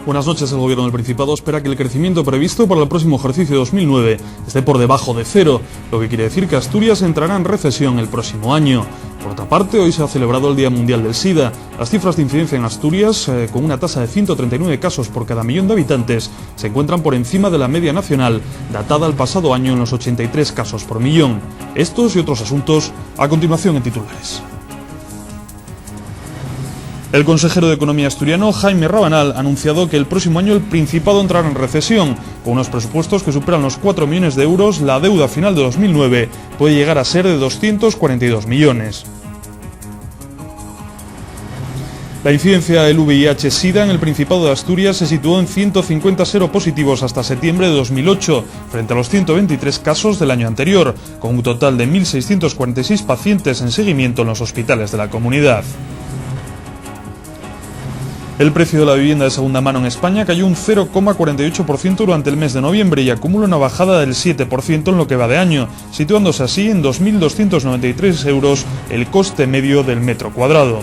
Buenas noches. El Gobierno del Principado espera que el crecimiento previsto para el próximo ejercicio 2009 esté por debajo de cero, lo que quiere decir que Asturias entrará en recesión el próximo año. Por otra parte, hoy se ha celebrado el Día Mundial del SIDA. Las cifras de incidencia en Asturias, con una tasa de 139 casos por cada millón de habitantes, se encuentran por encima de la media nacional, datada el pasado año en los 83 casos por millón. Estos y otros asuntos a continuación en titulares. El consejero de Economía asturiano, Jaime Rabanal, ha anunciado que el próximo año el Principado entrará en recesión. Con unos presupuestos que superan los 4 millones de euros, la deuda final de 2009 puede llegar a ser de 242 millones. La incidencia del VIH-Sida en el Principado de Asturias se situó en 150 seropositivos hasta septiembre de 2008, frente a los 123 casos del año anterior, con un total de 1.646 pacientes en seguimiento en los hospitales de la comunidad. El precio de la vivienda de segunda mano en España cayó un 0,48% durante el mes de noviembre y acumula una bajada del 7% en lo que va de año, situándose así en 2.293 euros el coste medio del metro cuadrado.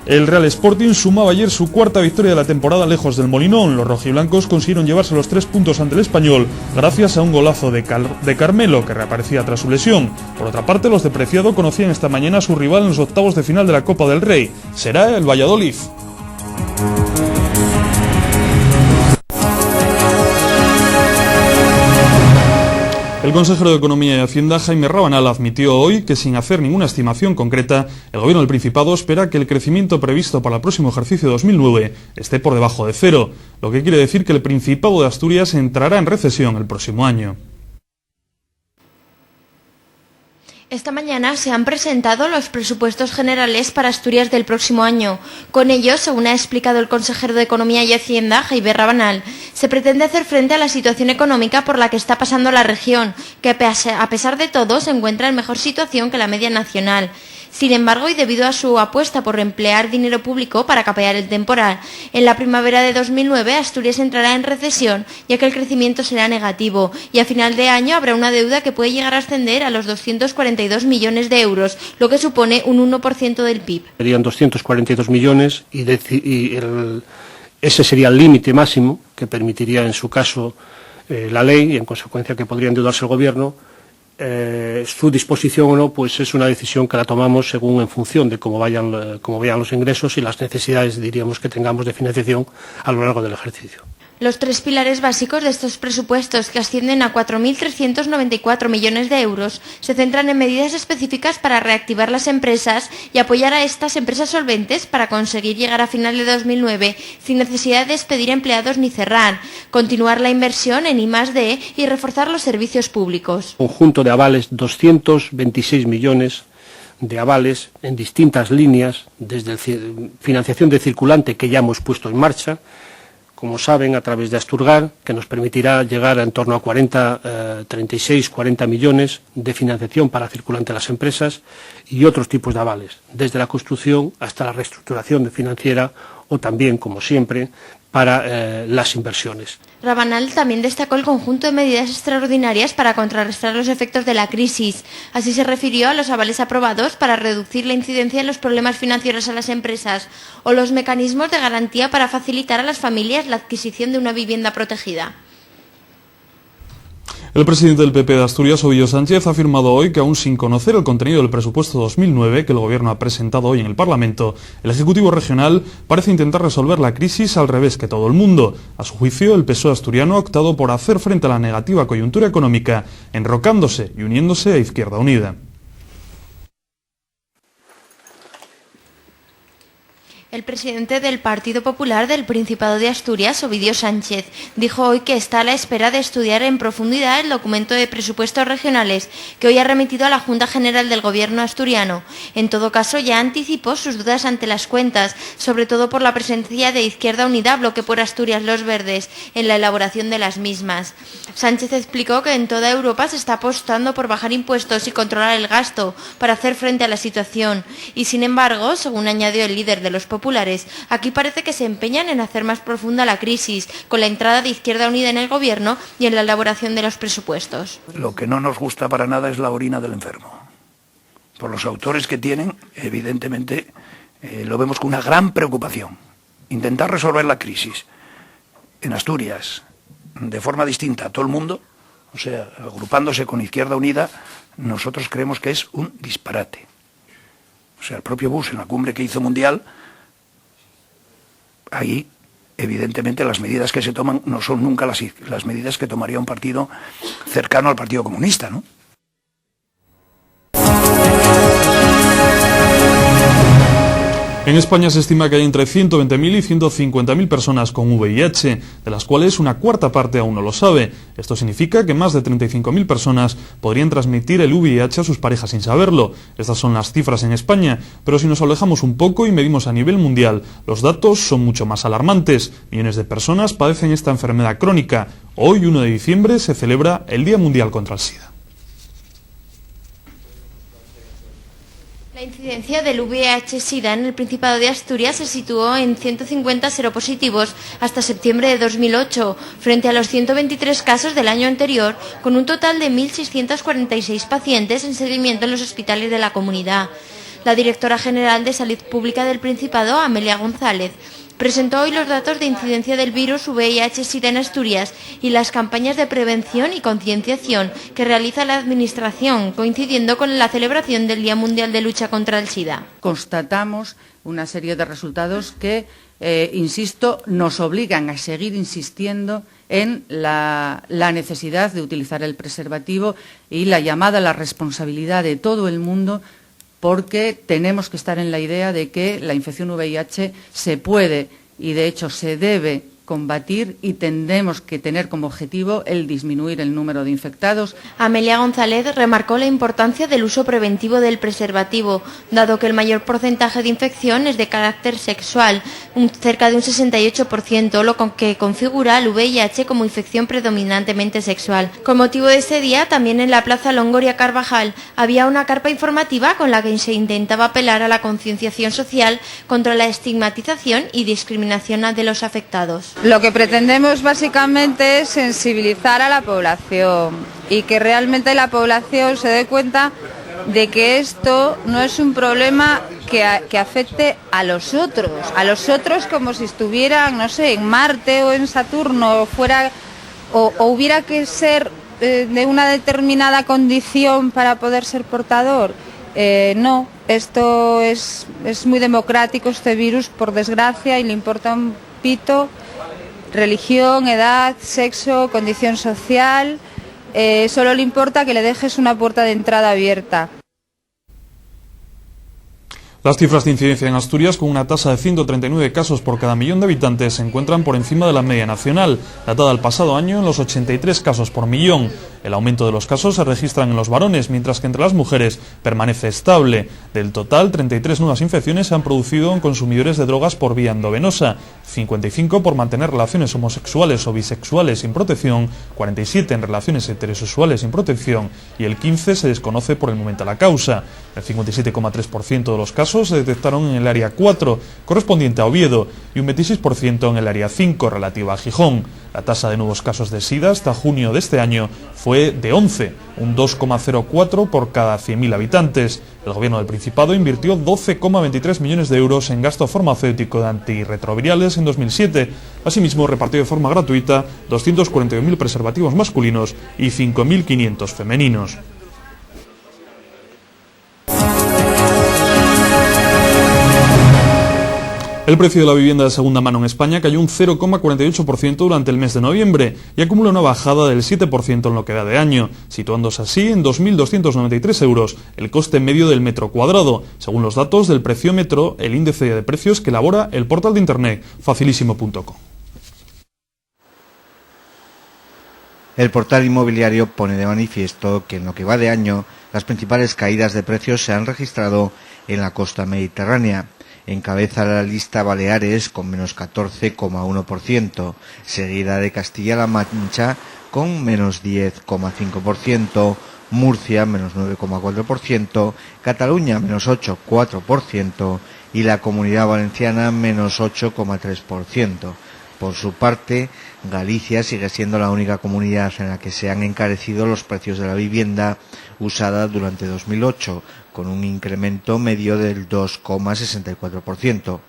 El Real Sporting sumaba ayer su cuarta victoria de la temporada lejos del Molinón. Los rojiblancos consiguieron llevarse los 3 puntos ante el Español gracias a un golazo de Carmelo, que reaparecía tras su lesión. Por otra parte, los de Preciado conocían esta mañana a su rival en los octavos de final de la Copa del Rey. Será el Valladolid. El consejero de Economía y Hacienda, Jaime Rabanal, admitió hoy que sin hacer ninguna estimación concreta, el Gobierno del Principado espera que el crecimiento previsto para el próximo ejercicio 2009 esté por debajo de cero, lo que quiere decir que el Principado de Asturias entrará en recesión el próximo año. Esta mañana se han presentado los presupuestos generales para Asturias del próximo año. Con ellos, según ha explicado el consejero de Economía y Hacienda, Jaime Rabanal, se pretende hacer frente a la situación económica por la que está pasando la región, que a pesar de todo se encuentra en mejor situación que la media nacional. Sin embargo, y debido a su apuesta por emplear dinero público para capear el temporal, en la primavera de 2009 Asturias entrará en recesión, ya que el crecimiento será negativo, y a final de año habrá una deuda que puede llegar a ascender a los 242 millones de euros, lo que supone un 1% del PIB. Serían 242 millones ese sería el límite máximo que permitiría en su caso la ley y en consecuencia que podría endeudarse el Gobierno. Su disposición o no, pues es una decisión que la tomamos según en función de cómo vayan los ingresos y las necesidades, diríamos, que tengamos de financiación a lo largo del ejercicio. Los 3 pilares básicos de estos presupuestos, que ascienden a 4.394 millones de euros, se centran en medidas específicas para reactivar las empresas y apoyar a estas empresas solventes para conseguir llegar a final de 2009 sin necesidad de despedir empleados ni cerrar, continuar la inversión en I+D y reforzar los servicios públicos. Conjunto de avales, 226 millones de avales en distintas líneas, desde financiación de circulante que ya hemos puesto en marcha, como saben, a través de Asturgar, que nos permitirá llegar a en torno a 40 millones de financiación para circulante a las empresas y otros tipos de avales, desde la construcción hasta la reestructuración financiera o también, como siempre, para las inversiones. Rabanal también destacó el conjunto de medidas extraordinarias para contrarrestar los efectos de la crisis. Así se refirió a los avales aprobados para reducir la incidencia en los problemas financieros a las empresas o los mecanismos de garantía para facilitar a las familias la adquisición de una vivienda protegida. El presidente del PP de Asturias, Ovidio Sánchez, ha afirmado hoy que aún sin conocer el contenido del presupuesto 2009 que el Gobierno ha presentado hoy en el Parlamento, el Ejecutivo regional parece intentar resolver la crisis al revés que todo el mundo. A su juicio, el PSOE asturiano ha optado por hacer frente a la negativa coyuntura económica, enrocándose y uniéndose a Izquierda Unida. El presidente del Partido Popular del Principado de Asturias, Ovidio Sánchez, dijo hoy que está a la espera de estudiar en profundidad el documento de presupuestos regionales que hoy ha remitido a la Junta General del Gobierno asturiano. En todo caso, ya anticipó sus dudas ante las cuentas, sobre todo por la presencia de Izquierda Unida, Bloque por Asturias Los Verdes, en la elaboración de las mismas. Sánchez explicó que en toda Europa se está apostando por bajar impuestos y controlar el gasto para hacer frente a la situación. Y sin embargo, según añadió el líder de los populares, aquí parece que se empeñan en hacer más profunda la crisis, con la entrada de Izquierda Unida en el Gobierno y en la elaboración de los presupuestos. Lo que no nos gusta para nada es la orina del enfermo. Por los autores que tienen, evidentemente, lo vemos con una gran preocupación. Intentar resolver la crisis en Asturias de forma distinta a todo el mundo, o sea, agrupándose con Izquierda Unida, nosotros creemos que es un disparate. O sea, el propio Bush en la cumbre que hizo mundial, ahí evidentemente las medidas que se toman no son nunca las medidas que tomaría un partido cercano al Partido Comunista, ¿no? En España se estima que hay entre 120.000 y 150.000 personas con VIH, de las cuales una cuarta parte aún no lo sabe. Esto significa que más de 35.000 personas podrían transmitir el VIH a sus parejas sin saberlo. Estas son las cifras en España, pero si nos alejamos un poco y medimos a nivel mundial, los datos son mucho más alarmantes. Millones de personas padecen esta enfermedad crónica. Hoy, 1 de diciembre, se celebra el Día Mundial contra el SIDA. La incidencia del VIH-Sida en el Principado de Asturias se situó en 150 seropositivos hasta septiembre de 2008, frente a los 123 casos del año anterior, con un total de 1.646 pacientes en seguimiento en los hospitales de la comunidad. La directora general de Salud Pública del Principado, Amelia González, presentó hoy los datos de incidencia del virus VIH-Sida en Asturias y las campañas de prevención y concienciación que realiza la Administración, coincidiendo con la celebración del Día Mundial de Lucha contra el SIDA. Constatamos una serie de resultados que, insisto, nos obligan a seguir insistiendo en la necesidad de utilizar el preservativo y la llamada a la responsabilidad de todo el mundo, porque tenemos que estar en la idea de que la infección VIH se puede y, de hecho, se debe combatir y tendremos que tener como objetivo el disminuir el número de infectados. Amelia González remarcó la importancia del uso preventivo del preservativo, dado que el mayor porcentaje de infección es de carácter sexual, cerca de un 68%, lo que configura al VIH como infección predominantemente sexual. Con motivo de este día, también en la Plaza Longoria Carvajal había una carpa informativa con la que se intentaba apelar a la concienciación social contra la estigmatización y discriminación de los afectados. Lo que pretendemos básicamente es sensibilizar a la población y que realmente la población se dé cuenta de que esto no es un problema que afecte a los otros como si estuvieran, no sé, en Marte o en Saturno o hubiera que ser de una determinada condición para poder ser portador. No, esto es muy democrático, este virus, por desgracia, y le importa un pito religión, edad, sexo, condición social. Solo le importa que le dejes una puerta de entrada abierta. Las cifras de incidencia en Asturias, con una tasa de 139 casos por cada millón de habitantes, se encuentran por encima de la media nacional, datada el pasado año en los 83 casos por millón. El aumento de los casos se registran en los varones, mientras que entre las mujeres permanece estable. Del total, 33 nuevas infecciones se han producido en consumidores de drogas por vía endovenosa, 55 por mantener relaciones homosexuales o bisexuales sin protección, 47 en relaciones heterosexuales sin protección y el 15 se desconoce por el momento la causa. El 57,3% de los casos se detectaron en el área 4, correspondiente a Oviedo, y un 26% en el área 5, relativa a Gijón. La tasa de nuevos casos de SIDA hasta junio de este año fue de 11, un 2,04 por cada 100.000 habitantes. El Gobierno del Principado invirtió 12,23 millones de euros en gasto farmacéutico de antirretrovirales en 2007. Asimismo, repartió de forma gratuita 241.000 preservativos masculinos y 5.500 femeninos. El precio de la vivienda de segunda mano en España cayó un 0,48% durante el mes de noviembre y acumula una bajada del 7% en lo que da de año, situándose así en 2.293 euros el coste medio del metro cuadrado, según los datos del Preciómetro, el índice de precios que elabora el portal de internet facilísimo.com. El portal inmobiliario pone de manifiesto que en lo que va de año las principales caídas de precios se han registrado en la costa mediterránea. Encabeza la lista Baleares con menos 14,1%, seguida de Castilla-La Mancha con menos 10,5%, Murcia menos 9,4%, Cataluña menos 8,4% y la Comunidad Valenciana menos 8,3%. Por su parte, Galicia sigue siendo la única comunidad en la que se han encarecido los precios de la vivienda usada durante 2008, con un incremento medio del 2,64%.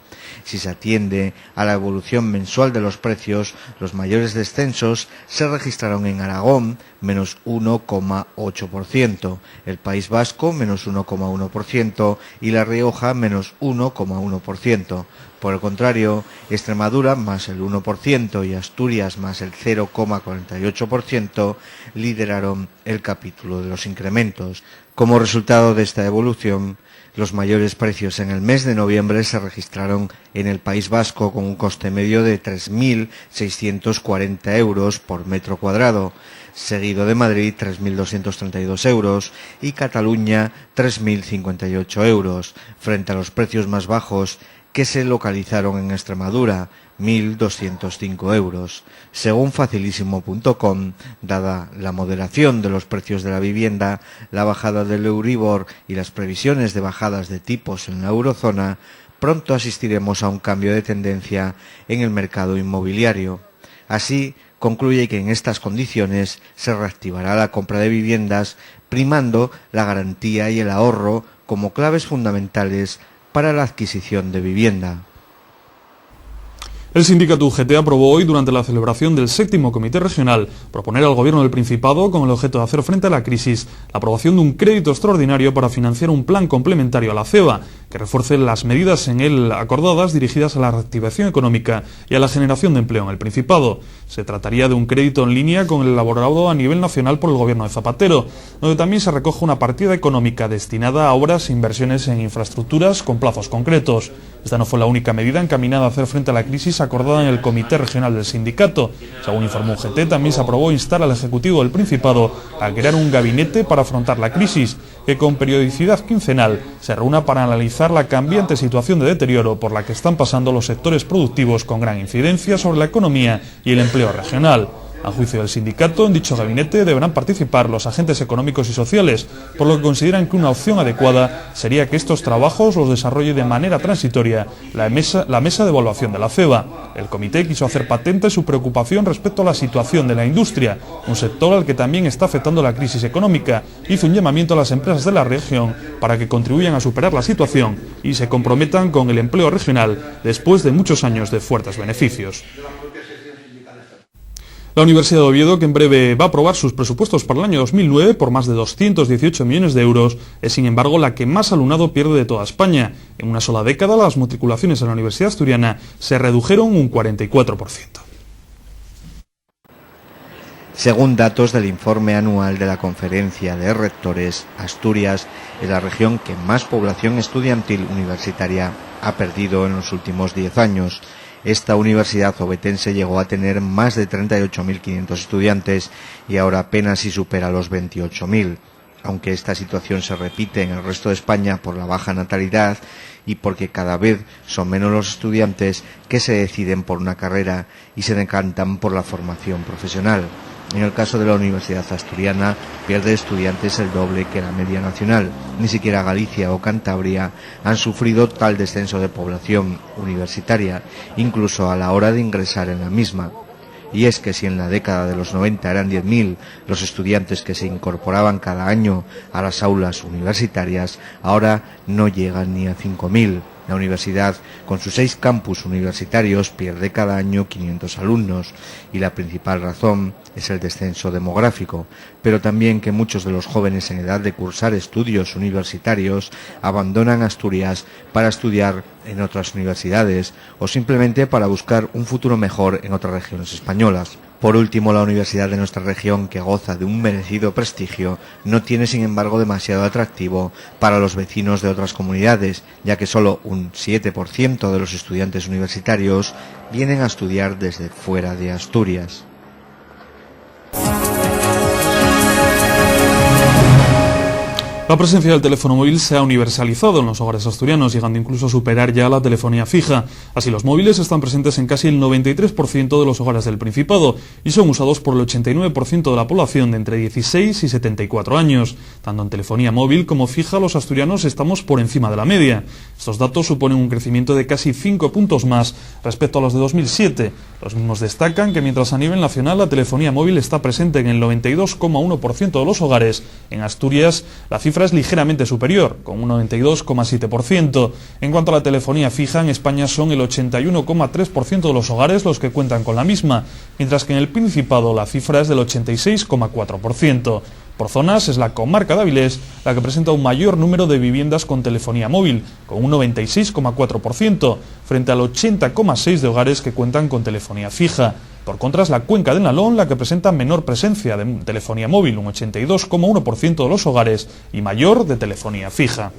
Si se atiende a la evolución mensual de los precios, los mayores descensos se registraron en Aragón, menos 1,8%, el País Vasco, menos 1,1% y La Rioja, menos 1,1%. Por el contrario, Extremadura, más el 1% y Asturias, más el 0,48%, lideraron el capítulo de los incrementos. Como resultado de esta evolución, los mayores precios en el mes de noviembre se registraron en el País Vasco con un coste medio de 3.640 euros por metro cuadrado, seguido de Madrid 3.232 euros y Cataluña 3.058 euros, frente a los precios más bajos que se localizaron en Extremadura, 1.205 euros. Según facilísimo.com, dada la moderación de los precios de la vivienda, la bajada del Euribor y las previsiones de bajadas de tipos en la eurozona, pronto asistiremos a un cambio de tendencia en el mercado inmobiliario. Así, concluye que en estas condiciones se reactivará la compra de viviendas, primando la garantía y el ahorro como claves fundamentales para la adquisición de vivienda. El sindicato UGT aprobó hoy, durante la celebración del 7º Comité Regional, proponer al Gobierno del Principado, con el objeto de hacer frente a la crisis, la aprobación de un crédito extraordinario para financiar un plan complementario a la CEBA, que refuerce las medidas en él acordadas dirigidas a la reactivación económica y a la generación de empleo en el Principado. Se trataría de un crédito en línea con el elaborado a nivel nacional por el Gobierno de Zapatero, donde también se recoge una partida económica destinada a obras e inversiones en infraestructuras con plazos concretos. Esta no fue la única medida encaminada a hacer frente a la crisis acordada en el Comité Regional del Sindicato. Según informó UGT, también se aprobó instar al Ejecutivo del Principado a crear un gabinete para afrontar la crisis, que con periodicidad quincenal se reúna para analizar la cambiante situación de deterioro por la que están pasando los sectores productivos con gran incidencia sobre la economía y el empleo regional. A juicio del sindicato, en dicho gabinete deberán participar los agentes económicos y sociales, por lo que consideran que una opción adecuada sería que estos trabajos los desarrolle de manera transitoria la mesa de evaluación de la CEBA. El comité quiso hacer patente su preocupación respecto a la situación de la industria, un sector al que también está afectando la crisis económica. Hizo un llamamiento a las empresas de la región para que contribuyan a superar la situación y se comprometan con el empleo regional después de muchos años de fuertes beneficios. La Universidad de Oviedo, que en breve va a aprobar sus presupuestos para el año 2009 por más de 218 millones de euros, es sin embargo la que más alumnado pierde de toda España. En una sola década las matriculaciones en la Universidad Asturiana se redujeron un 44%. Según datos del informe anual de la Conferencia de Rectores, Asturias es la región que más población estudiantil universitaria ha perdido en los últimos 10 años. Esta universidad ovetense llegó a tener más de 38.500 estudiantes y ahora apenas si supera los 28.000. Aunque esta situación se repite en el resto de España por la baja natalidad y porque cada vez son menos los estudiantes que se deciden por una carrera y se decantan por la formación profesional. En el caso de la Universidad Asturiana, pierde estudiantes el doble que la media nacional. Ni siquiera Galicia o Cantabria han sufrido tal descenso de población universitaria, incluso a la hora de ingresar en la misma. Y es que si en la década de los 90 eran 10.000 los estudiantes que se incorporaban cada año a las aulas universitarias, ahora no llegan ni a 5.000. La universidad, con sus 6 campus universitarios, pierde cada año 500 alumnos y la principal razón es el descenso demográfico, pero también que muchos de los jóvenes en edad de cursar estudios universitarios abandonan Asturias para estudiar en otras universidades o simplemente para buscar un futuro mejor en otras regiones españolas. Por último, la universidad de nuestra región, que goza de un merecido prestigio, no tiene sin embargo demasiado atractivo para los vecinos de otras comunidades, ya que solo un 7% de los estudiantes universitarios vienen a estudiar desde fuera de Asturias. La presencia del teléfono móvil se ha universalizado en los hogares asturianos, llegando incluso a superar ya la telefonía fija. Así, los móviles están presentes en casi el 93% de los hogares del Principado y son usados por el 89% de la población de entre 16 y 74 años. Tanto en telefonía móvil como fija, los asturianos estamos por encima de la media. Estos datos suponen un crecimiento de casi 5 puntos más respecto a los de 2007. Los mismos destacan que mientras a nivel nacional la telefonía móvil está presente en el 92,1% de los hogares, en Asturias la cifra es ligeramente superior, con un 92,7%. En cuanto a la telefonía fija, en España son el 81,3% de los hogares los que cuentan con la misma, mientras que en el Principado la cifra es del 86,4%. Por zonas es la comarca de Avilés la que presenta un mayor número de viviendas con telefonía móvil, con un 96,4%, frente al 80,6% de hogares que cuentan con telefonía fija. Por contra, es la cuenca del Nalón la que presenta menor presencia de telefonía móvil, un 82,1% de los hogares, y mayor de telefonía fija.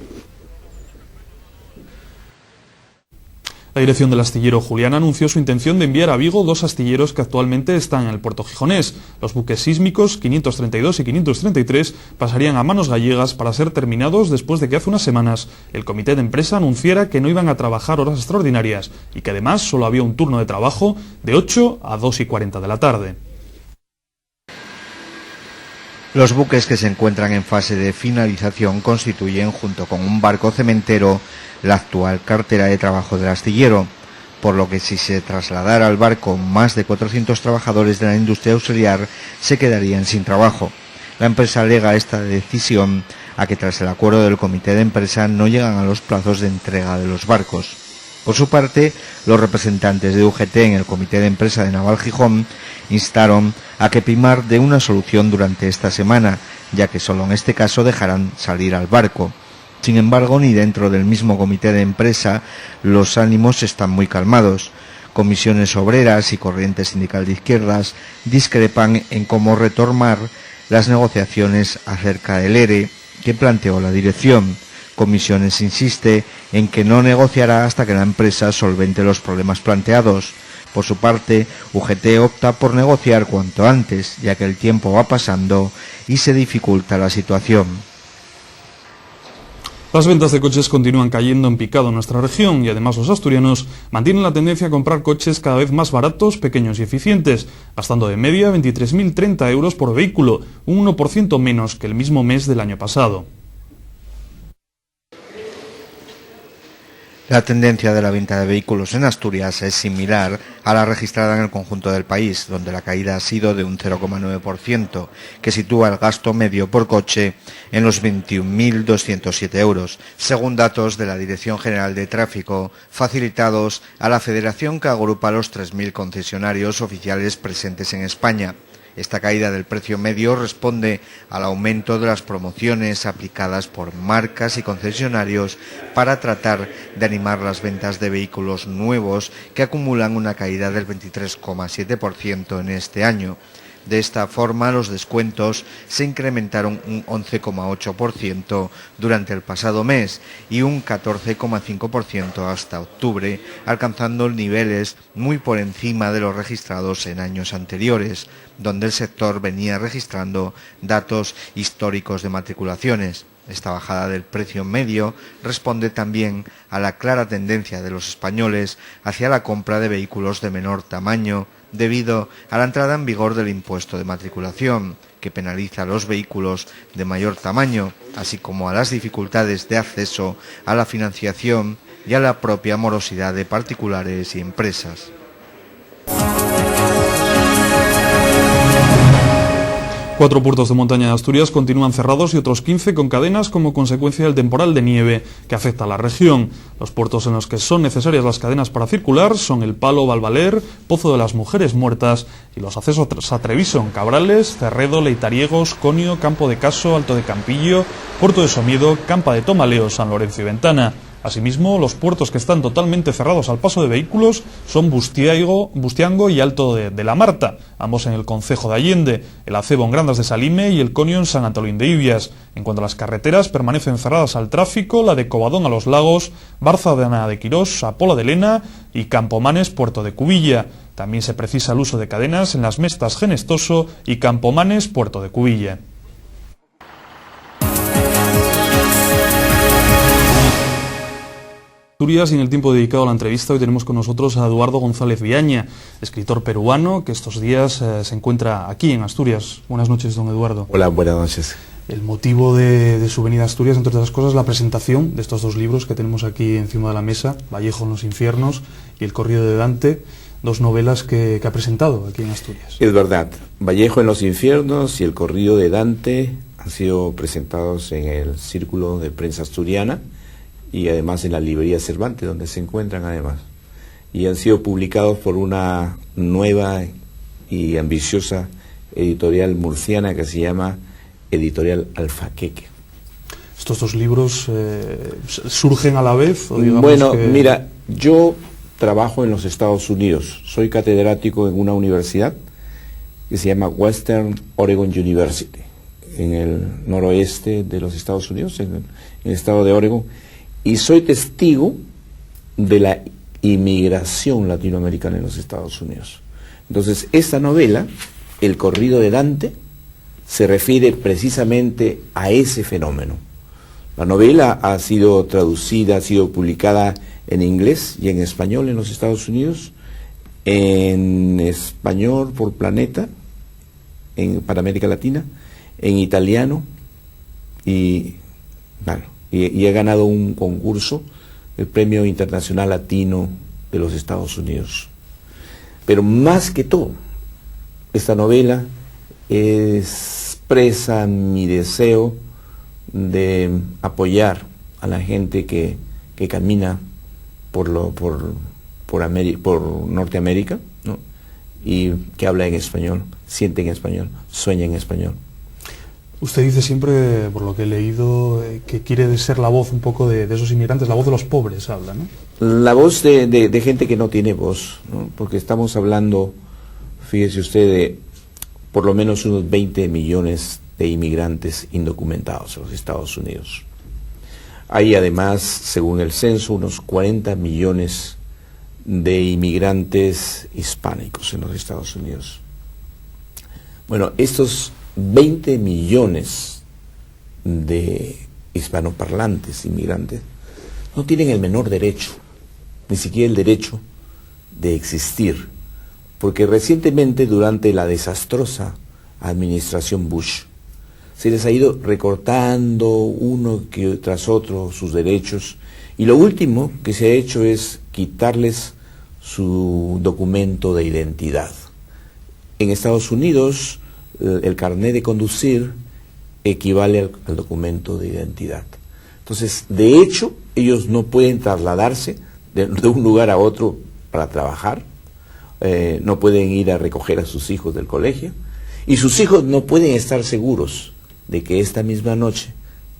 La dirección del astillero Julián anunció su intención de enviar a Vigo 2 astilleros que actualmente están en el puerto gijonés. Los buques sísmicos 532 y 533 pasarían a manos gallegas para ser terminados después de que hace unas semanas el comité de empresa anunciara que no iban a trabajar horas extraordinarias y que además solo había un turno de trabajo de 8 a 2:40 de la tarde. Los buques que se encuentran en fase de finalización constituyen, junto con un barco cementero, la actual cartera de trabajo del astillero, por lo que si se trasladara al barco más de 400 trabajadores de la industria auxiliar se quedarían sin trabajo. La empresa alega esta decisión a que tras el acuerdo del comité de empresa no llegan a los plazos de entrega de los barcos. Por su parte, los representantes de UGT en el comité de empresa de Naval Gijón instaron a que primar de una solución durante esta semana, ya que solo en este caso dejarán salir al barco. Sin embargo, ni dentro del mismo comité de empresa los ánimos están muy calmados. Comisiones obreras y corriente sindical de izquierdas discrepan en cómo retomar las negociaciones acerca del ERE que planteó la dirección. Comisiones insiste en que no negociará hasta que la empresa solvente los problemas planteados. Por su parte, UGT opta por negociar cuanto antes, ya que el tiempo va pasando y se dificulta la situación. Las ventas de coches continúan cayendo en picado en nuestra región y además los asturianos mantienen la tendencia a comprar coches cada vez más baratos, pequeños y eficientes, gastando de media 23.030 euros por vehículo, un 1% menos que el mismo mes del año pasado. La tendencia de la venta de vehículos en Asturias es similar a la registrada en el conjunto del país, donde la caída ha sido de un 0,9%, que sitúa el gasto medio por coche en los 21.207 euros, según datos de la Dirección General de Tráfico, facilitados a la federación que agrupa a los 3.000 concesionarios oficiales presentes en España. Esta caída del precio medio responde al aumento de las promociones aplicadas por marcas y concesionarios para tratar de animar las ventas de vehículos nuevos que acumulan una caída del 23,7% en este año. De esta forma, los descuentos se incrementaron un 11,8% durante el pasado mes y un 14,5% hasta octubre, alcanzando niveles muy por encima de los registrados en años anteriores, donde el sector venía registrando datos históricos de matriculaciones. Esta bajada del precio medio responde también a la clara tendencia de los españoles hacia la compra de vehículos de menor tamaño, debido a la entrada en vigor del impuesto de matriculación, que penaliza a los vehículos de mayor tamaño, así como a las dificultades de acceso a la financiación y a la propia morosidad de particulares y empresas. 4 puertos de montaña de Asturias continúan cerrados y otros 15 con cadenas como consecuencia del temporal de nieve que afecta a la región. Los puertos en los que son necesarias las cadenas para circular son El Palo, Valvaler, Pozo de las Mujeres Muertas y los accesos a Treviso, Cabrales, Cerredo, Leitariegos, Conio, Campo de Caso, Alto de Campillo, Puerto de Somiedo, Campa de Tomaleo, San Lorenzo y Ventana. Asimismo, los puertos que están totalmente cerrados al paso de vehículos son Bustiango y Alto de la Marta, ambos en el concejo de Allende, el Acebo en Grandas de Salime y el Conio en San Antolín de Ibias. En cuanto a las carreteras, permanecen cerradas al tráfico la de Covadón a Los Lagos, Barzadana de Quirós, a Pola de Lena y Campomanes, Puerto de Cubilla. También se precisa el uso de cadenas en las Mestas Genestoso y Campomanes, Puerto de Cubilla. Asturias, y en el tiempo dedicado a la entrevista hoy tenemos con nosotros a Eduardo González Viaña, escritor peruano que estos días se encuentra aquí en Asturias. Buenas noches, don Eduardo. Hola, buenas noches. El motivo de su venida a Asturias, entre otras cosas, la presentación de estos dos libros que tenemos aquí encima de la mesa, Vallejo en los infiernos y El corrido de Dante, dos novelas que ha presentado aquí en Asturias. Es verdad, Vallejo en los infiernos y El corrido de Dante han sido presentados en el Círculo de Prensa Asturiana y además en la librería Cervantes, donde se encuentran además. Y han sido publicados por una nueva y ambiciosa editorial murciana que se llama Editorial Alfaqueque. ¿Estos dos libros surgen a la vez? ¿O digamos bueno, que... mira, yo trabajo en los Estados Unidos. Soy catedrático en una universidad que se llama Western Oregon University, en el noroeste de los Estados Unidos, en el estado de Oregon, y soy testigo de la inmigración latinoamericana en los Estados Unidos. Entonces, esta novela, El corrido de Dante, se refiere precisamente a ese fenómeno. La novela ha sido traducida, ha sido publicada en inglés y en español en los Estados Unidos, en español por Planeta, para América Latina, en italiano, y ha ganado un concurso, el Premio Internacional Latino de los Estados Unidos. Pero más que todo, esta novela expresa mi deseo de apoyar a la gente que camina por Norteamérica, ¿no? Y que habla en español, siente en español, sueña en español. Usted dice siempre, por lo que he leído, que quiere ser la voz un poco de esos inmigrantes, la voz de los pobres, habla, ¿no? La voz de gente que no tiene voz, ¿no? Porque estamos hablando, fíjese usted, de por lo menos unos 20 millones de inmigrantes indocumentados en los Estados Unidos. Hay además, según el censo, unos 40 millones de inmigrantes hispánicos en los Estados Unidos. Bueno, estos 20 millones de hispanoparlantes inmigrantes no tienen el menor derecho, ni siquiera el derecho de existir, porque recientemente, durante la desastrosa administración Bush, se les ha ido recortando uno tras otro sus derechos, y lo último que se ha hecho es quitarles su documento de identidad. En Estados Unidos, el carnet de conducir equivale al documento de identidad. Entonces, de hecho, ellos no pueden trasladarse de un lugar a otro para trabajar, no pueden ir a recoger a sus hijos del colegio, y sus hijos no pueden estar seguros de que esta misma noche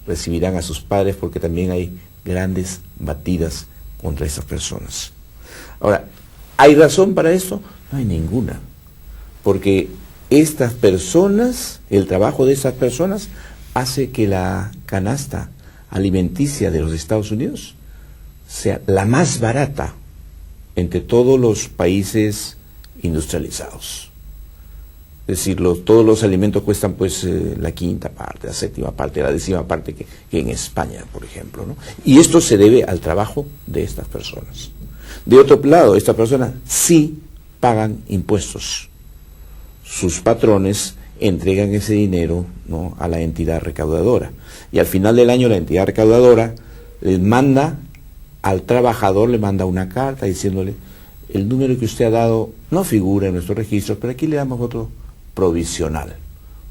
recibirán a sus padres, porque también hay grandes batidas contra esas personas. Ahora, ¿hay razón para esto? No hay ninguna, porque estas personas, el trabajo de estas personas hace que la canasta alimenticia de los Estados Unidos sea la más barata entre todos los países industrializados. Es decir, todos los alimentos cuestan pues la quinta parte, la séptima parte, la décima parte que en España, por ejemplo, ¿no? Y esto se debe al trabajo de estas personas. De otro lado, estas personas sí pagan impuestos. Sus patrones entregan ese dinero, ¿no?, a la entidad recaudadora. Y al final del año la entidad recaudadora les manda al trabajador, le manda una carta diciéndole: el número que usted ha dado no figura en nuestros registros, pero aquí le damos otro provisional,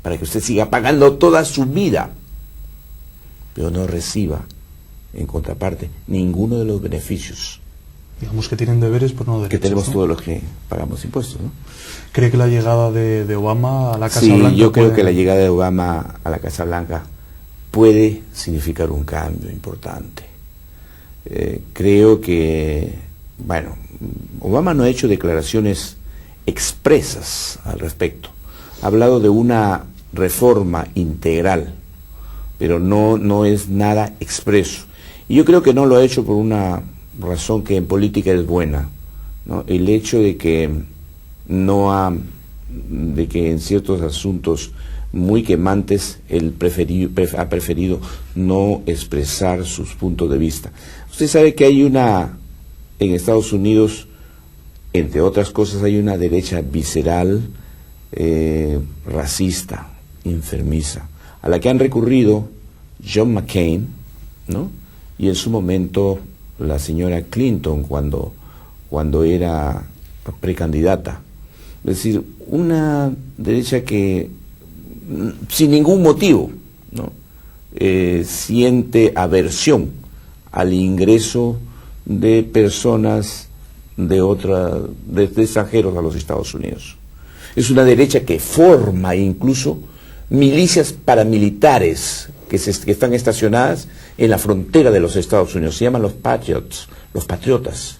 para que usted siga pagando toda su vida, pero no reciba en contraparte ninguno de los beneficios. Digamos que tienen deberes, pero no derechos, que tenemos, ¿no?, todos los que pagamos impuestos, ¿no? ¿Cree que la llegada de Obama a la Casa sí, Blanca? Sí, yo creo que la llegada de Obama a la Casa Blanca puede significar un cambio importante. Creo que, bueno, Obama no ha hecho declaraciones expresas al respecto. Ha hablado de una reforma integral, pero no es nada expreso. Y yo creo que no lo ha hecho por una razón que en política es buena, ¿no? El hecho de que en ciertos asuntos muy quemantes él ha preferido no expresar sus puntos de vista. Usted sabe que hay en Estados Unidos, entre otras cosas, hay una derecha visceral, racista, enfermiza. a la que han recurrido John McCain, ¿no? Y en su momento la señora Clinton cuando era precandidata. Es decir, una derecha que sin ningún motivo, ¿no? Siente aversión al ingreso de personas de extranjeros a los Estados Unidos. Es una derecha que forma incluso milicias paramilitares que están estacionadas en la frontera de los Estados Unidos. Se llaman los Patriots, los patriotas.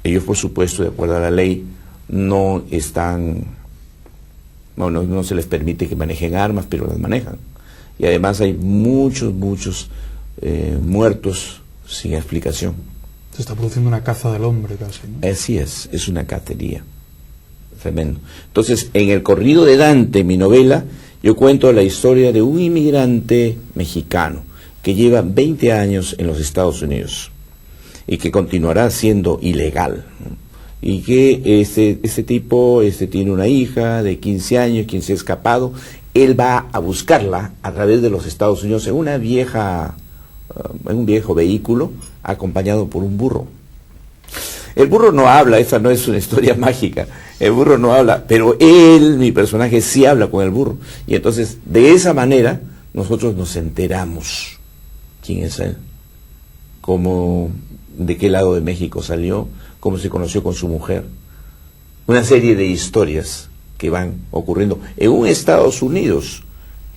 Ellos, por supuesto, de acuerdo a la ley, no se les permite que manejen armas, pero las manejan. Y además hay muchos muertos sin explicación. Se está produciendo una caza del hombre casi, ¿no? Así es una cacería. Tremendo. Entonces, en El corrido de Dante, mi novela, yo cuento la historia de un inmigrante mexicano que lleva 20 años en los Estados Unidos y que continuará siendo ilegal, ¿no? Y que este tipo tiene una hija de 15 años, quien se ha escapado. Él va a buscarla a través de los Estados Unidos en un viejo vehículo, acompañado por un burro. El burro no habla, esta no es una historia mágica, el burro no habla, pero mi personaje, sí habla con el burro. Y entonces, de esa manera, nosotros nos enteramos quién es él, de qué lado de México salió, cómo se conoció con su mujer. Una serie de historias que van ocurriendo en un Estados Unidos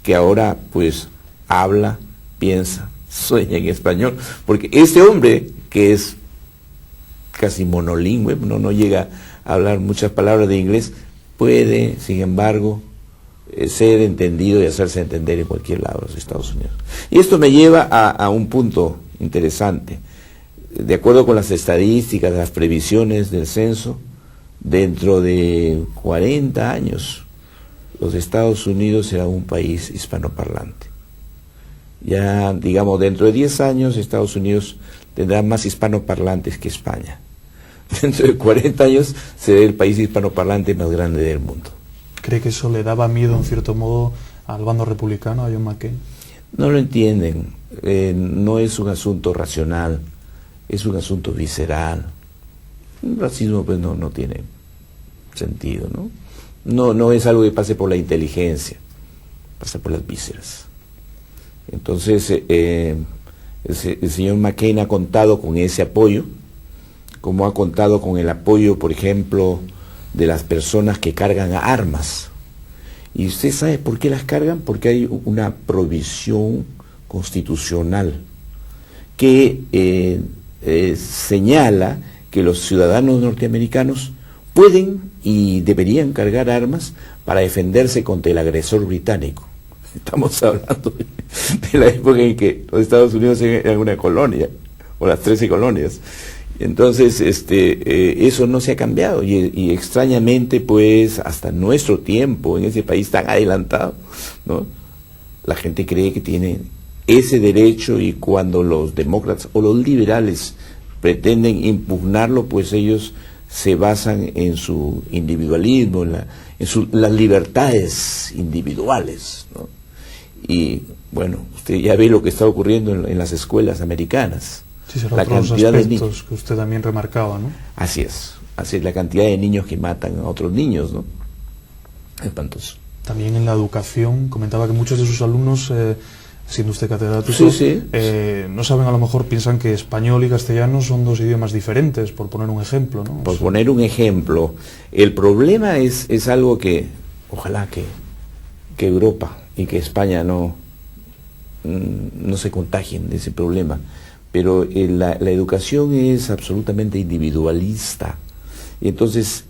que ahora pues habla, piensa, sueña en español, porque este hombre que es casi monolingüe, no llega a hablar muchas palabras de inglés, puede, sin embargo, ser entendido y hacerse entender en cualquier lado de los Estados Unidos. Y esto me lleva a un punto interesante. De acuerdo con las estadísticas, las previsiones del censo, dentro de 40 años, los Estados Unidos será un país hispanoparlante. Ya, digamos, dentro de 10 años, Estados Unidos tendrá más hispanoparlantes que España. Dentro de 40 años será el país hispanoparlante más grande del mundo. ¿Cree que eso le daba miedo, en cierto modo, al bando republicano, a John McCain? No lo entienden. No es un asunto racional, es un asunto visceral. El racismo pues no tiene sentido, ¿no? No es algo que pase por la inteligencia, pasa por las vísceras. Entonces, el señor McCain ha contado con ese apoyo, como ha contado con el apoyo, por ejemplo, de las personas que cargan armas. ¿Y usted sabe por qué las cargan? Porque hay una provisión constitucional que señala que los ciudadanos norteamericanos pueden y deberían cargar armas para defenderse contra el agresor británico. Estamos hablando de la época en que los Estados Unidos eran una colonia, o las 13 colonias. Entonces, eso no se ha cambiado y extrañamente, pues, hasta nuestro tiempo, en ese país tan adelantado, ¿no? La gente cree que tiene ese derecho, y cuando los demócratas o los liberales pretenden impugnarlo, pues ellos se basan en su individualismo, en las libertades individuales, ¿no? Y bueno, usted ya ve lo que está ocurriendo en las escuelas americanas. Sí, será la cantidad de niños que usted también remarcaba, ¿no? Así es, la cantidad de niños que matan a otros niños, ¿no? Espantoso. También en la educación, comentaba que muchos de sus alumnos, siendo usted catedrático, no saben, a lo mejor piensan que español y castellano son dos idiomas diferentes, por poner un ejemplo, ¿no? Por poner un ejemplo, el problema es algo que, ojalá que Europa y que España no se contagien de ese problema, pero la educación es absolutamente individualista, y entonces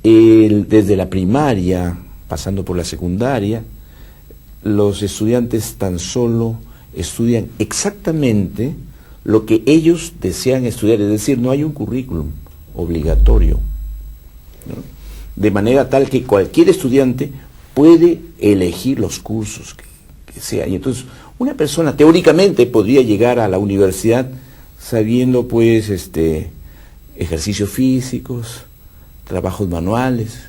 desde la primaria, pasando por la secundaria, los estudiantes tan solo estudian exactamente lo que ellos desean estudiar, es decir, no hay un currículum obligatorio, ¿no? De manera tal que cualquier estudiante puede elegir los cursos que sea, y entonces una persona teóricamente podría llegar a la universidad sabiendo, pues, ejercicios físicos, trabajos manuales,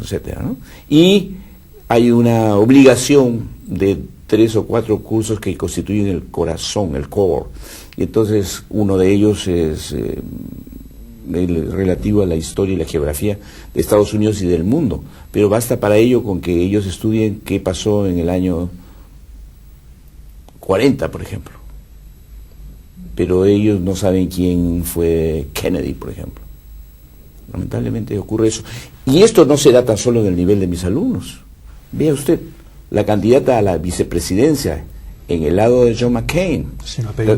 etcétera, ¿no? Y hay una obligación de 3 o 4 cursos que constituyen el corazón, el core, y entonces uno de ellos es el relativo a la historia y la geografía de Estados Unidos y del mundo, pero basta para ello con que ellos estudien qué pasó en el año 40, por ejemplo, pero ellos no saben quién fue Kennedy, por ejemplo. Lamentablemente ocurre eso, y esto no se da tan solo en el nivel de mis alumnos. Vea usted, la candidata a la vicepresidencia en el lado de John McCain,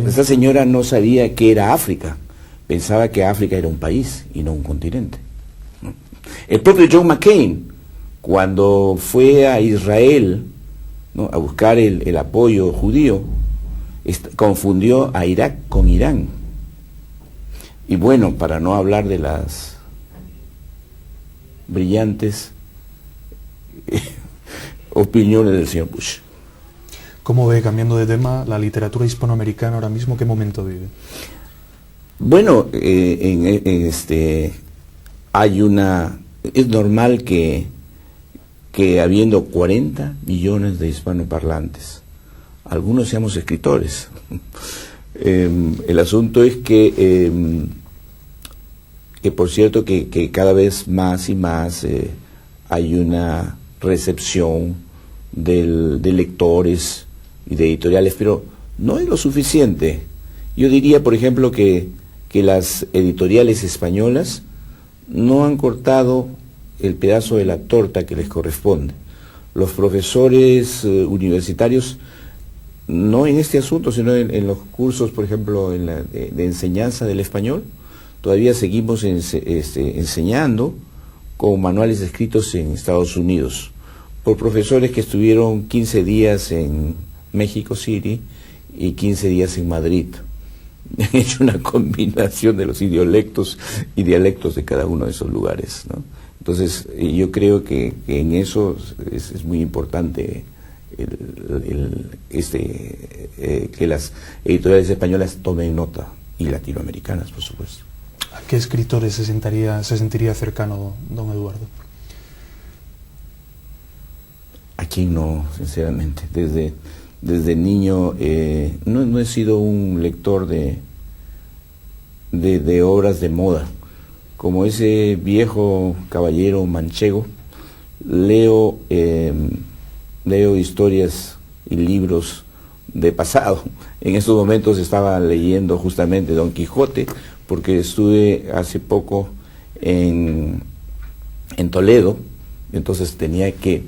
esa señora no sabía qué era África, pensaba que África era un país y no un continente. El propio John McCain, cuando fue a Israel, ¿no?, a buscar el apoyo judío, confundió a Irak con Irán. Y bueno, para no hablar de las brillantes opiniones del señor Bush. ¿Cómo ve, cambiando de tema, la literatura hispanoamericana ahora mismo? ¿Qué momento vive? Bueno, es normal que habiendo 40 millones de hispanoparlantes, algunos seamos escritores. El asunto es que por cierto que cada vez más y más hay una recepción de lectores y de editoriales, pero no es lo suficiente. Yo diría, por ejemplo, que las editoriales españolas no han cortado el pedazo de la torta que les corresponde. Los profesores universitarios, no en este asunto, sino en los cursos, por ejemplo, de enseñanza del español, todavía seguimos enseñando con manuales escritos en Estados Unidos, por profesores que estuvieron 15 días en México City y 15 días en Madrid. Han hecho una combinación de los idiolectos y dialectos de cada uno de esos lugares, ¿no? Entonces, yo creo que en eso es muy importante que las editoriales españolas tomen nota, y latinoamericanas, por supuesto. ¿A qué escritores se sentiría cercano don Eduardo? ¿A quién no, sinceramente? Desde niño no he sido un lector de obras de moda. Como ese viejo caballero manchego, leo historias y libros de pasado. En estos momentos estaba leyendo justamente Don Quijote, porque estuve hace poco en Toledo, entonces tenía que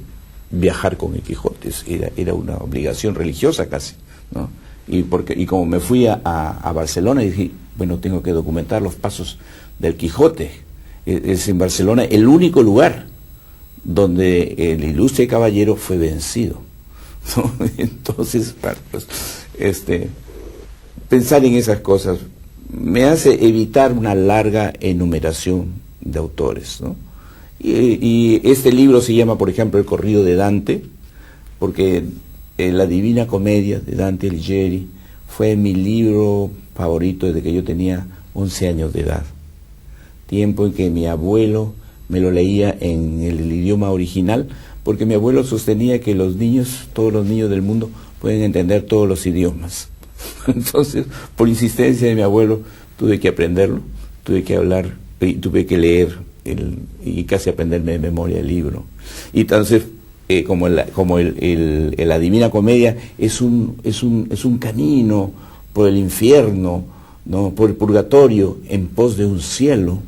viajar con el Quijote, era una obligación religiosa casi, ¿no? Y como me fui a Barcelona, dije, bueno, tengo que documentar los pasos del Quijote. Es en Barcelona el único lugar donde el ilustre caballero fue vencido, ¿no? Entonces, pues, pensar en esas cosas me hace evitar una larga enumeración de autores, ¿no? Y este libro se llama, por ejemplo, El corrido de Dante, porque la Divina Comedia de Dante Alighieri fue mi libro favorito desde que yo tenía 11 años de edad. Tiempo en que mi abuelo me lo leía en el idioma original, porque mi abuelo sostenía que todos los niños del mundo pueden entender todos los idiomas. Entonces, por insistencia de mi abuelo, tuve que aprenderlo, tuve que hablar y tuve que leer y casi aprenderme de memoria el libro. Y entonces, como la Divina Comedia es un camino por el infierno, ¿no?, por el purgatorio en pos de un cielo,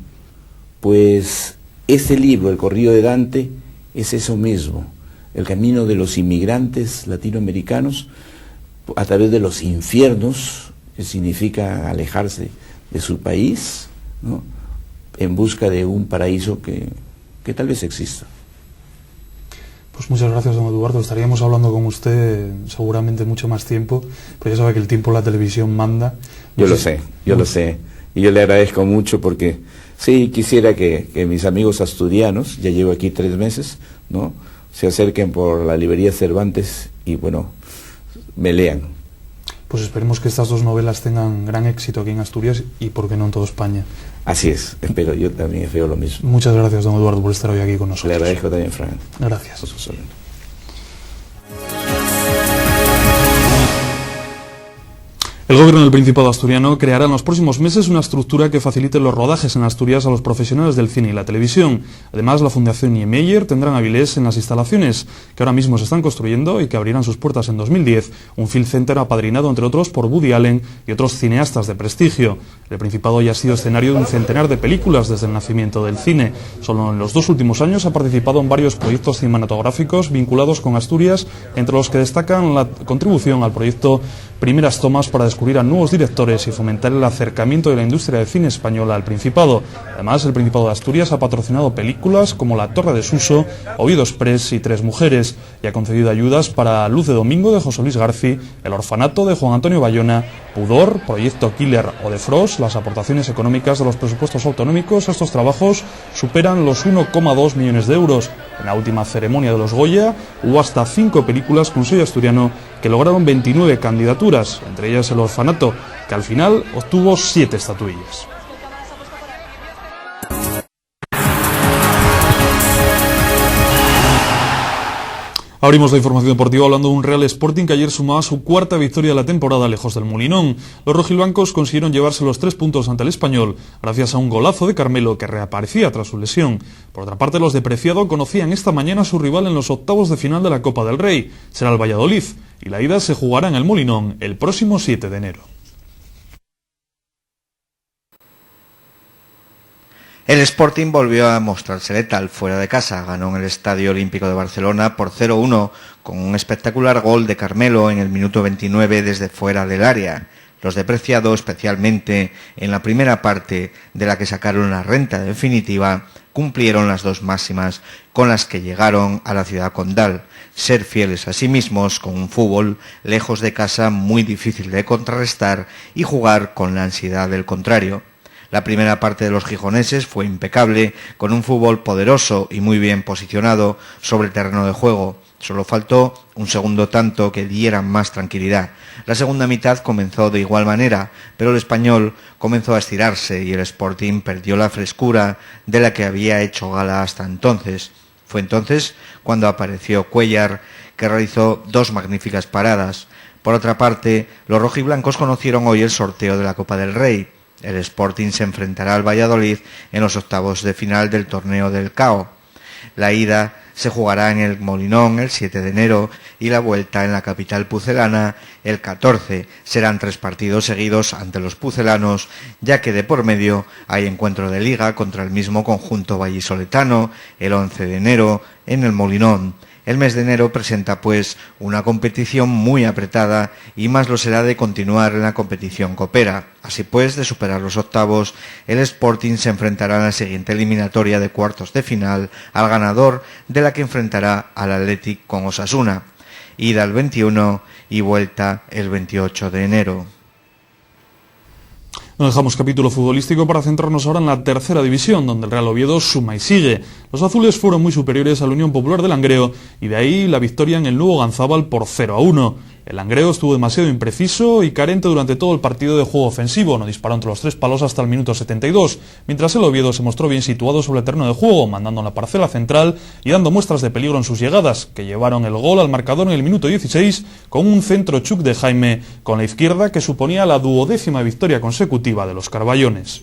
pues este libro, El corrido de Dante, es eso mismo, el camino de los inmigrantes latinoamericanos a través de los infiernos, que significa alejarse de su país, ¿no?, en busca de un paraíso que tal vez exista. Pues muchas gracias, don Eduardo. Estaríamos hablando con usted seguramente mucho más tiempo, pero ya sabe que el tiempo en la televisión manda. Yo lo sé. Y yo le agradezco mucho porque sí quisiera que mis amigos asturianos, ya llevo aquí 3 meses, ¿no?, se acerquen por la librería Cervantes y, bueno, me lean. Pues esperemos que estas 2 novelas tengan gran éxito aquí en Asturias y, por qué no, en toda España. Así es, espero, yo también espero lo mismo. Muchas gracias, don Eduardo, por estar hoy aquí con nosotros. Le agradezco también, Fran. Gracias. Por su saludo. El Gobierno del Principado asturiano creará en los próximos meses una estructura que facilite los rodajes en Asturias a los profesionales del cine y la televisión. Además, la Fundación Niemeyer tendrá en Avilés, en las instalaciones que ahora mismo se están construyendo y que abrirán sus puertas en 2010, un film center apadrinado, entre otros, por Woody Allen y otros cineastas de prestigio. El Principado ya ha sido escenario de un centenar de películas desde el nacimiento del cine. Solo en los 2 últimos años ha participado en varios proyectos cinematográficos vinculados con Asturias, entre los que destacan la contribución al proyecto Primeras Tomas para descubrir a nuevos directores y fomentar el acercamiento de la industria del cine española al Principado. Además, el Principado de Asturias ha patrocinado películas como La Torre de Suso, Oviedo Express y Tres Mujeres, y ha concedido ayudas para Luz de Domingo de José Luis Garci, El Orfanato de Juan Antonio Bayona, Pudor, Proyecto Killer o The Frost. Las aportaciones económicas de los presupuestos autonómicos a estos trabajos superan los 1,2 millones de euros. En la última ceremonia de los Goya hubo hasta 5 películas con sello asturiano que lograron 29 candidaturas, entre ellas El Orfanato, que al final obtuvo 7 estatuillas. Abrimos la información deportiva hablando de un Real Sporting que ayer sumaba su 4ª victoria de la temporada lejos del Molinón. Los rojiblancos consiguieron llevarse los 3 puntos ante el Español gracias a un golazo de Carmelo que reaparecía tras su lesión. Por otra parte, los de Preciado conocían esta mañana a su rival en los octavos de final de la Copa del Rey. Será el Valladolid y la ida se jugará en el Molinón el próximo 7 de enero. El Sporting volvió a mostrarse letal fuera de casa. Ganó en el Estadio Olímpico de Barcelona por 0-1 con un espectacular gol de Carmelo en el minuto 29 desde fuera del área. Los de Preciado, especialmente en la primera parte de la que sacaron la renta definitiva, cumplieron las 2 máximas con las que llegaron a la ciudad condal: ser fieles a sí mismos con un fútbol lejos de casa muy difícil de contrarrestar y jugar con la ansiedad del contrario. La primera parte de los gijoneses fue impecable, con un fútbol poderoso y muy bien posicionado sobre el terreno de juego. Solo faltó un segundo tanto que diera más tranquilidad. La segunda mitad comenzó de igual manera, pero el Español comenzó a estirarse y el Sporting perdió la frescura de la que había hecho gala hasta entonces. Fue entonces cuando apareció Cuéllar, que realizó 2 magníficas paradas. Por otra parte, los rojiblancos conocieron hoy el sorteo de la Copa del Rey. El Sporting se enfrentará al Valladolid en los octavos de final del torneo del CAO. La ida se jugará en el Molinón el 7 de enero y la vuelta en la capital pucelana el 14. Serán 3 partidos seguidos ante los pucelanos, ya que de por medio hay encuentro de liga contra el mismo conjunto vallisoletano el 11 de enero en el Molinón. El mes de enero presenta, pues, una competición muy apretada y más lo será de continuar en la competición copera. Así pues, de superar los octavos, el Sporting se enfrentará en la siguiente eliminatoria de cuartos de final al ganador de la que enfrentará al Athletic con Osasuna. Ida el 21 y vuelta el 28 de enero. No dejamos capítulo futbolístico para centrarnos ahora en la 3ª división, donde el Real Oviedo suma y sigue. Los azules fueron muy superiores a la Unión Popular de Langreo y de ahí la victoria en el nuevo Ganzábal por 0-1. El Langreo estuvo demasiado impreciso y carente durante todo el partido de juego ofensivo. No disparó entre los 3 palos hasta el minuto 72, mientras el Oviedo se mostró bien situado sobre el terreno de juego, mandando en la parcela central y dando muestras de peligro en sus llegadas, que llevaron el gol al marcador en el minuto 16 con un centro chuc de Jaime con la izquierda que suponía la 12ª victoria consecutiva de los Carballones.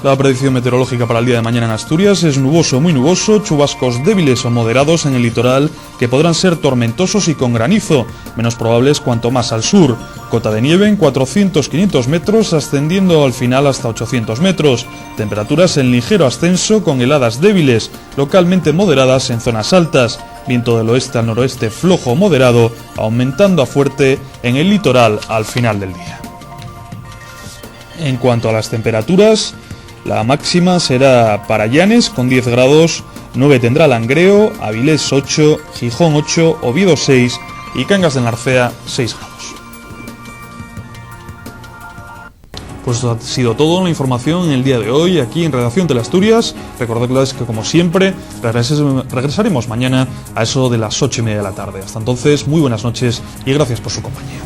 La predicción meteorológica para el día de mañana en Asturias es nuboso, muy nuboso, chubascos débiles o moderados en el litoral que podrán ser tormentosos y con granizo, menos probables cuanto más al sur. Cota de nieve en 400-500 metros, ascendiendo al final hasta 800 metros. Temperaturas en ligero ascenso con heladas débiles, localmente moderadas en zonas altas. Viento del oeste al noroeste flojo o moderado, aumentando a fuerte en el litoral al final del día. En cuanto a las temperaturas, la máxima será para Llanes con 10 grados, 9 tendrá Langreo, Avilés 8, Gijón 8, Oviedo 6 y Cangas de Narcea 6 grados. Pues esto ha sido todo en la información en el día de hoy aquí en Redacción Teleasturias. Recordadles que como siempre regresaremos mañana a eso de las 8:30 de la tarde. Hasta entonces, muy buenas noches y gracias por su compañía.